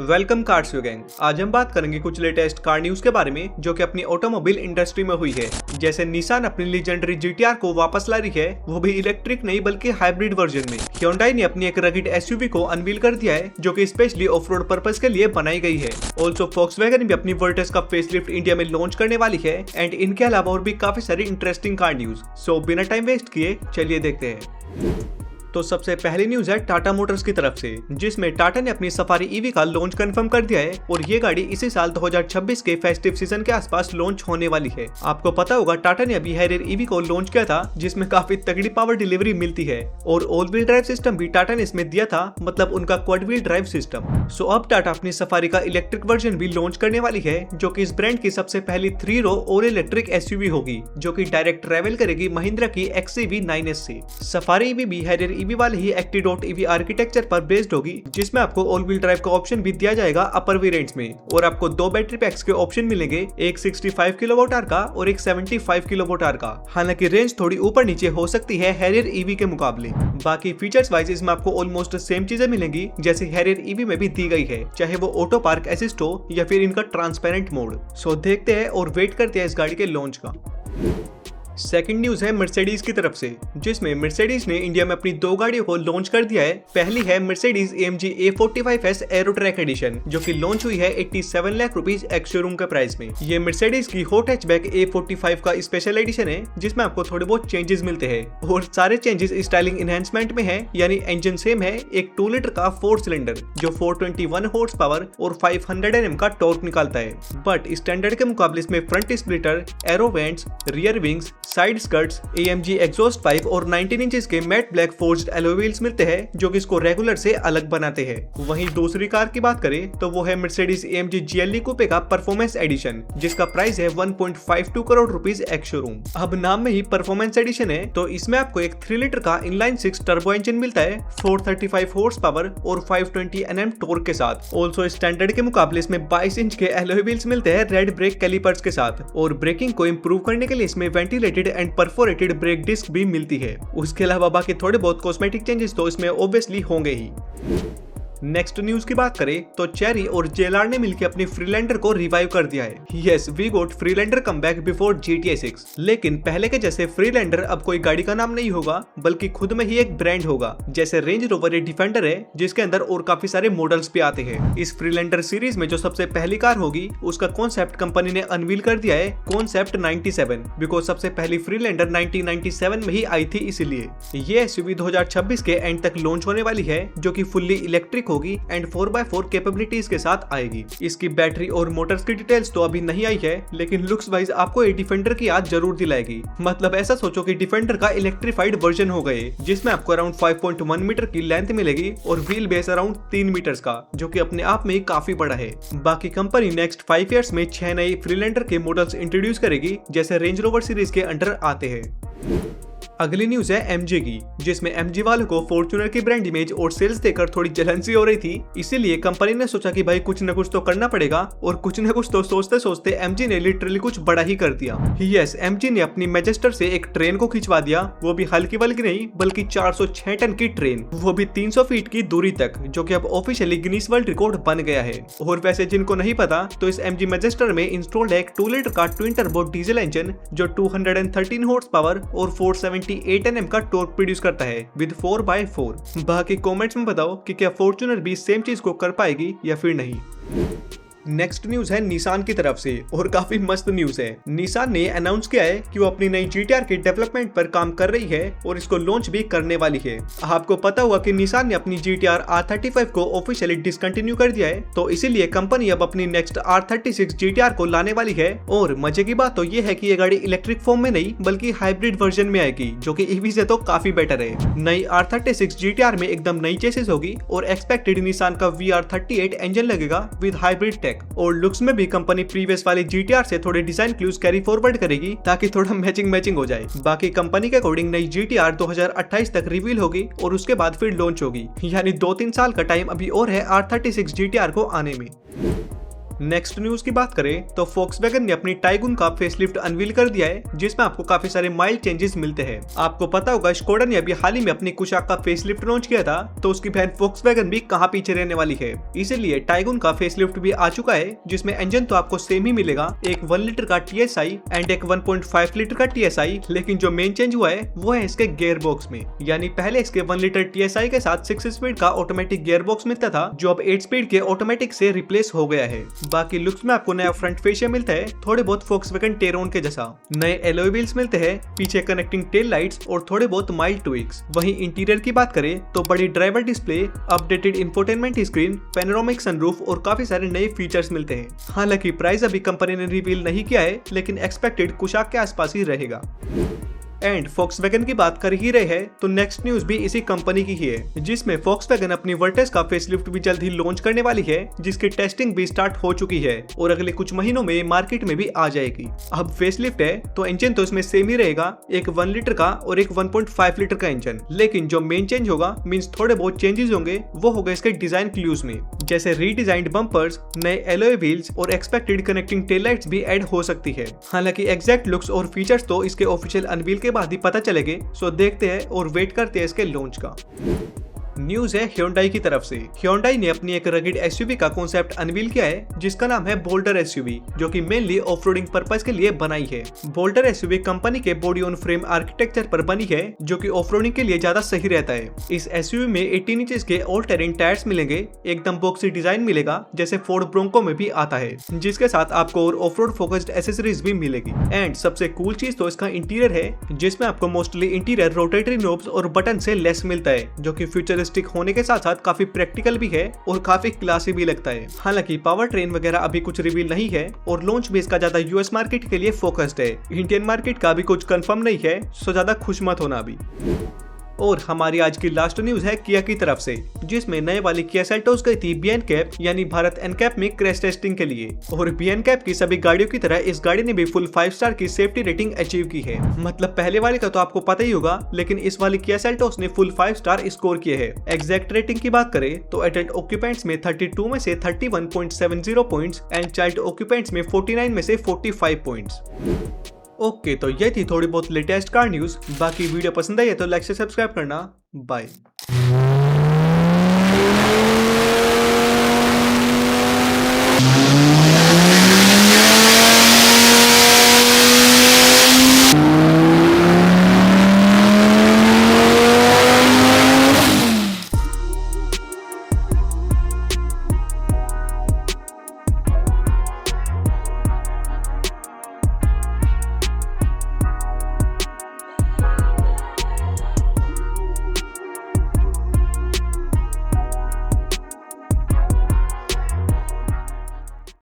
Welcome cars you gang. आज हम बात करेंगे कुछ लेटेस्ट कार न्यूज के बारे में जो कि अपनी ऑटोमोबाइल इंडस्ट्री में हुई है। जैसे निसान अपनी लीजेंडरी जीटीआर को वापस ला रही है, वो भी इलेक्ट्रिक नहीं बल्कि हाइब्रिड वर्जन में। Hyundai ने अपनी एक रगिड एसयूवी को अनवील कर दिया है जो कि स्पेशली ऑफ रोड पर्पज के लिए बनाई गई है। ऑल्सो Volkswagen भी अपनी वर्टस का फेसलिफ्ट इंडिया में लॉन्च करने वाली है एंड इनके अलावा और भी काफी सारी इंटरेस्टिंग कार न्यूज। सो बिना टाइम वेस्ट किए चलिए देखते हैं। तो सबसे पहली न्यूज है टाटा मोटर्स की तरफ से, जिसमें टाटा ने अपनी सफारी ईवी का लॉन्च कंफर्म कर दिया है और ये गाड़ी इसी साल 2026 के फेस्टिव सीजन के आसपास लॉन्च होने वाली है। आपको पता होगा टाटा ने अभी हैरियर ईवी को लॉन्च किया था जिसमें काफी तगड़ी पावर डिलीवरी मिलती है और ऑल व्हील ड्राइव सिस्टम भी टाटा ने इसमें दिया था, मतलब उनका क्वाड व्हील ड्राइव सिस्टम। सो अब टाटा अपनी सफारी का इलेक्ट्रिक वर्जन भी लॉन्च करने वाली है जो कि इस ब्रांड की सबसे पहली 3 रो ऑल इलेक्ट्रिक एसयूवी होगी जो कि डायरेक्ट ट्रेवल करेगी महिंद्रा की XEV 9S से। सफारी ईवी भी हैरियर ईवी वाले ही EV आर्किटेक्चर पर बेस्ड होगी, जिसमें आपको ऑल व्हील ड्राइव का ऑप्शन भी दिया जाएगा अपर वेरिएंट्स में और आपको 2 बैटरी पैक्स के ऑप्शन मिलेंगे, एक 65 किलोवाट आवर का और एक 75 किलोवाट आवर का। हालांकि रेंज थोड़ी ऊपर नीचे हो सकती है हैरियर ईवी के मुकाबले। बाकी फीचर्स वाइज इसमें आपको ऑलमोस्ट सेम चीजें मिलेंगी जैसे हैरियर ईवी में भी दी गई है, चाहे वो ऑटो पार्क असिस्ट हो या फिर इनका ट्रांसपेरेंट मोड। सो देखते हैं और वेट करते हैं इस गाड़ी के लॉन्च का। सेकंड न्यूज है मर्सिडीज की तरफ से, जिसमें मर्सिडीज ने इंडिया में अपनी 2 गाड़ियों को लॉन्च कर दिया है। पहली है Mercedes AMG A45S aero track edition जो कि लॉन्च हुई है 87 लाख रुपीज एक्स शोरूम के प्राइस में। ये मर्सिडीज की हॉट हैचबैक A45 का स्पेशल एडिशन है जिसमें आपको थोड़े बहुत चेंजेस मिलते हैं और सारे चेंजेस स्टाइलिंग एनहांसमेंट में है। यानी इंजन सेम है, एक 2 लीटर का 4 सिलेंडर जो 421 हॉर्स पावर और 500 Nm का टॉर्क निकालता है। बट स्टैंडर्ड के मुकाबले इसमें front splitter, arrow vents, rear wings, side skirts, AMG exhaust pipe और 19 इंचेस के matte black forged alloy wheels मिलते हैं जो कि इसको रेगुलर से अलग बनाते हैं। वहीं दूसरी कार की बात करें तो वो है मर्सिडीज AMG GLE कूपे का परफॉर्मेंस एडिशन जिसका प्राइस है 1.52 करोड़ रुपीज एक्स शोरूम। अब नाम में ही परफॉर्मेंस एडिशन है तो इसमें आपको एक 3 लीटर का इनलाइन 6 टर्बो इंजन मिलता है 435 हॉर्स पावर और 520 Nm टॉर्क के साथ। ऑल्सो स्टैंडर्ड के मुकाबले इसमें 22 इंच के एलॉय व्हील्स मिलते हैं रेड ब्रेक कैलिपर्स के साथ और ब्रेकिंग को इम्प्रूव करने के लिए इसमें ventilated and perforated brake disc भी मिलती है। उसके अलावा बाकी थोड़े बहुत कॉस्मेटिक चेंजेस तो इसमें ऑब्वियसली होंगे ही। नेक्स्ट न्यूज की बात करें तो चेरी और JLR ने मिलकर अपनी फ्रीलैंडर को रिवाइव कर दिया है। Yes, we got Freelander come back before GTA 6। लेकिन पहले के जैसे फ्रीलैंडर अब कोई गाड़ी का नाम नहीं होगा बल्कि खुद में ही एक ब्रांड होगा। जैसे रेंज रोवर ये डिफेंडर है जिसके अंदर और काफी सारे मॉडल्स भी आते हैं। इस फ्रीलैंडर सीरीज में जो सबसे पहली कार होगी उसका कॉन्सेप्ट कंपनी ने अनवील कर दिया है, कॉन्सेप्ट 97, बिकॉज सबसे पहली फ्रीलैंडर 1997 में ही आई थी। इसीलिए ये SUV 2026 के एंड तक लॉन्च होने वाली है जो कि फुल्ली इलेक्ट्रिक होगी एंड 4x4 कैपेबिलिटीज के साथ आएगी। इसकी बैटरी और मोटर्स की डिटेल्स तो अभी नहीं आई है लेकिन लुक्स वाइज आपको ये डिफेंडर की याद जरूर दिलाएगी। मतलब ऐसा सोचो कि डिफेंडर का इलेक्ट्रिफाइड वर्जन हो गए जिसमें आपको अराउंड 5.1 मीटर की लेंथ मिलेगी और व्हील बेस अराउंड 3 मीटर्स का जो कि अपने आप में काफी बड़ा है। बाकी कंपनी नेक्स्ट 5 इयर्स में 6 नए फ्रीलैंडर के मॉडल्स इंट्रोड्यूस करेगी जैसे रेंज रोवर सीरीज के अंडर आते हैं। अगली न्यूज है MG की, जिसमें MG वालों को फॉर्च्यूनर की ब्रांड इमेज और सेल्स देखकर थोड़ी जलन सी हो रही थी। इसीलिए कंपनी ने सोचा कि भाई कुछ न कुछ तो करना पड़ेगा और कुछ न कुछ तो सोचते सोचते MG ने लिटरली कुछ बड़ा ही कर दिया। यस, MG ने अपनी मैजेस्टर से एक ट्रेन को खिंचवा दिया, वो भी हल्की बल्कि नहीं बल्कि 406 टन की ट्रेन, वो भी 300 फीट की दूरी तक, जो कि अब ऑफिशियली गिनीज वर्ल्ड रिकॉर्ड बन गया है। और वैसे जिनको नहीं पता तो इस MG मैजेस्टर में इंस्टॉल्ड है एक 2 लीटर का ट्विन टर्बो डीजल इंजन जो 213 हॉर्स पावर और 478 Nm का टॉर्क प्रोड्यूस करता है विद 4x4। बाकी कमेंट्स में बताओ कि क्या फॉर्च्यूनर भी सेम चीज को कर पाएगी या फिर नहीं। नेक्स्ट न्यूज है निसान की तरफ से और काफी मस्त न्यूज है। निसान ने अनाउंस किया है कि वो अपनी नई GTR के डेवलपमेंट पर काम कर रही है और इसको लॉन्च भी करने वाली है। आपको पता होगा कि निसान ने अपनी GTR R35 को ऑफिशियली डिसकंटिन्यू कर दिया है, तो इसीलिए कंपनी अब अपनी नेक्स्ट R36 GTR को लाने वाली है। और मजे की बात तो ये है कि ये गाड़ी इलेक्ट्रिक फॉर्म में नहीं बल्कि हाइब्रिड वर्जन में आएगी जो कि EV से तो काफी बेटर है। नई R36 GTR में एकदम नई चेसिस होगी और एक्सपेक्टेड निसान का VR38 इंजन लगेगा विद हाइब्रिड टेक। और लुक्स में भी कंपनी प्रीवियस वाली GTR से थोड़े डिजाइन क्लूज कैरी फॉरवर्ड करेगी ताकि थोड़ा मैचिंग हो जाए। बाकी कंपनी के अकॉर्डिंग नई GTR 2028 तक रिवील होगी और उसके बाद फिर लॉन्च होगी, यानी 2-3 साल का टाइम अभी और है R36 GTR को आने में। नेक्स्ट न्यूज की बात करें तो Volkswagen ने अपनी टाइगुन का फेसलिफ्ट अनवील कर दिया है, जिसमें आपको काफी सारे माइल्ड चेंजेस मिलते हैं। आपको पता होगा स्कोडा ने अभी हाल ही में अपनी कुशाक का फेसलिफ्ट लॉन्च किया था, तो उसकी बहन Volkswagen भी कहां पीछे रहने वाली है। इसीलिए टाइगुन का फेसलिफ्ट भी आ चुका है, जिसमें इंजन तो आपको सेम ही मिलेगा, एक 1 लीटर का TSI एंड एक 1.5 लीटर का TSI, लेकिन जो मेन चेंज हुआ है वो है इसके गियर बॉक्स में। यानी पहले इसके 1 लीटर TSI के साथ 6 स्पीड का ऑटोमेटिक गियर बॉक्स मिलता था, जो अब 8 स्पीड के ऑटोमेटिक से रिप्लेस हो गया है। बाकी लुक्स में आपको नया फ्रंट फेशिया मिलता है, थोड़े बहुत Volkswagen Tayron के जैसा। नए एलॉय व्हील्स मिलते हैं, पीछे कनेक्टिंग टेल लाइट्स और थोड़े बहुत माइल्ड ट्विक्स। वहीं इंटीरियर की बात करें तो बड़ी driver display, updated infotainment screen, panoramic sunroof और काफी सारे नए फीचर्स मिलते हैं। हालांकि प्राइस अभी कंपनी ने रिवील नहीं किया है, लेकिन एक्सपेक्टेड कुशाक के आसपास ही रहेगा। एंड Volkswagen की बात कर ही रहे हैं तो नेक्स्ट न्यूज भी इसी कंपनी की ही है, जिसमें Volkswagen अपनी वर्टेस का फेसलिफ्ट भी जल्द ही लॉन्च करने वाली है, जिसकी टेस्टिंग भी स्टार्ट हो चुकी है और अगले कुछ महीनों में मार्केट में भी आ जाएगी। अब फेसलिफ्ट है तो इंजन तो इसमें सेम ही रहेगा, एक 1 लीटर का और एक 1.5 लीटर का इंजन, लेकिन जो मेन चेंज होगा मींस थोड़े बहुत चेंजेस होंगे, वो होगा इसके डिजाइन क्लूज में, जैसे रीडिजाइंड बम्पर्स, नए एलॉय व्हील्स और एक्सपेक्टेड कनेक्टिंग टेल लाइट्स भी ऐड हो सकती है। हालांकि एग्जैक्ट लुक्स और फीचर्स तो इसके ऑफिशियल अनवील के बाद ही पता चलेंगे, सो देखते हैं और वेट करते हैं इसके लॉन्च का। न्यूज है Hyundai की तरफ से। Hyundai ने अपनी एक रगिड एसयूवी का कॉन्सेप्ट अनवील किया है, जिसका नाम है बोल्डर एसयूवी, जो कि मेनली ऑफ-रोडिंग पर्पस के लिए बनाई है। बोल्डर एसयूवी कंपनी के बॉडी ऑन फ्रेम आर्किटेक्चर पर बनी है, जो कि ऑफ-रोडिंग के लिए ज्यादा सही रहता है। इस एसयूवी में 18 इंचेस के ऑल टेरेन टायर्स मिलेंगे, एकदम बॉक्सी डिजाइन मिलेगा जैसे फोर्ड ब्रोंको में भी आता है, जिसके साथ आपको और ऑफ-रोड फोकस्ड एसेसरीज भी मिलेगी। एंड सबसे कूल चीज तो इसका इंटीरियर है, जिसमें आपको मोस्टली इंटीरियर रोटेटरी नोब्स और बटन से लेस मिलता है, जो कि फ्यूचरिस्टिक होने के साथ साथ काफी प्रैक्टिकल भी है और काफी क्लासी भी लगता है। हालांकि पावर ट्रेन वगैरह अभी कुछ रिवील नहीं है और लॉन्च भी इसका ज्यादा यूएस मार्केट के लिए फोकस्ड है। इंडियन मार्केट का अभी कुछ कंफर्म नहीं है, सो ज्यादा खुश मत होना अभी। और हमारी आज की लास्ट न्यूज है किया की तरफ से, जिसमें नए वाली किया सेल्टोस गई थी BNCAP यानी भारत NCAP में क्रैश टेस्टिंग के लिए। और BNCAP की सभी गाड़ियों की तरह इस गाड़ी ने भी फुल 5 स्टार की सेफ्टी रेटिंग अचीव की है। मतलब पहले वाले का तो आपको पता ही होगा, लेकिन इस वाली किया सेल्टोस ने फुल 5 स्टार स्कोर किए हैं। एग्जैक्ट रेटिंग की बात करें तो एडल्ट ऑक्यूपेंट्स में 32 में से 31.70 पॉइंट्स एंड चाइल्ड ऑक्यूपेंट्स में 49 में से 45 पॉइंट्स। ओके, तो ये थी थोड़ी बहुत लेटेस्ट कार न्यूज। बाकी वीडियो पसंद आई है तो लाइक से सब्सक्राइब करना। बाय।